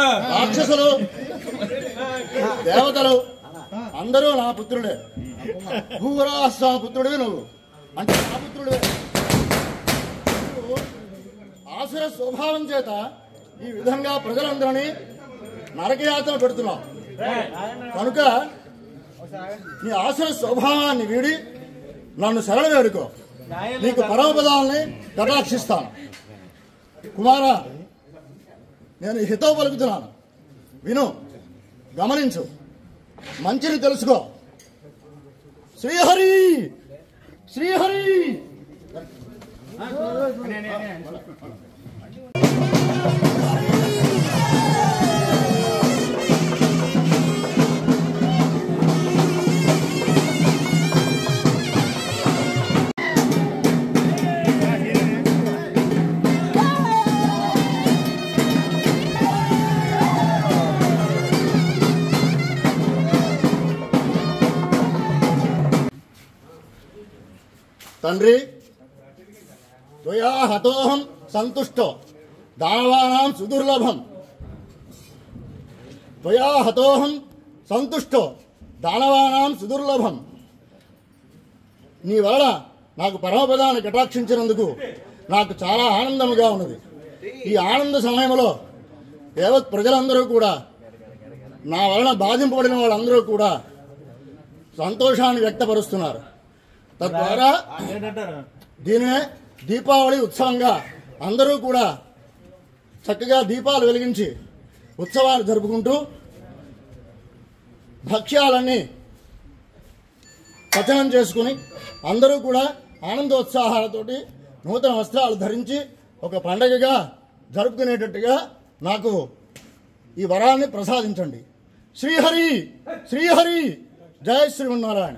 రాక్షసులు దేవతలు అందరూ నా పుత్రుడే. భూరాష్ట్ర పుత్రుడివి నువ్వు, అంటే నా పుత్రుడివే. ఆసుర స్వభావం చేత ఈ విధంగా ప్రజలందరినీ నరకయాతన పెడుతున్నావు కనుక నీ ఆసుర స్వభావాన్ని వీడి నన్ను శరణు వేడుకో, నీకు పరమపదాలని కటాక్షిస్తాను. కుమారా, నేను హితవు పలుకుతున్నాను, విను, గమనించు, మంచిని తెలుసుకో. శ్రీహరి శ్రీహరి తండ్రి, త్వయా హతోహం సంతుష్టో దానవానాం సుదుర్లభం. త్వయా హతోహం సంతుష్టో దానవానాం సుదుర్లభం. నీ వలన నాకు పరమపదాన్ని కటాక్షించినందుకు నాకు చాలా ఆనందముగా ఉన్నది. ఈ ఆనంద సమయంలో యావత్ ప్రజలందరూ కూడా, నా వలన బాధింపబడిన వాళ్ళందరూ కూడా సంతోషాన్ని వ్యక్తపరుస్తున్నారు. తద్వారా దీనినే దీపావళి ఉత్సవంగా అందరూ కూడా చక్కగా దీపాలు వెలిగించి ఉత్సవాలు జరుపుకుంటూ భక్ష్యాలన్నీ పచనం చేసుకుని అందరూ కూడా ఆనందోత్సాహాలతోటి నూతన వస్త్రాలు ధరించి ఒక పండగగా జరుపుకునేటట్టుగా నాకు ఈ వరాన్ని ప్రసాదించండి. శ్రీహరి శ్రీహరి జయ శ్రీమన్నారాయణ.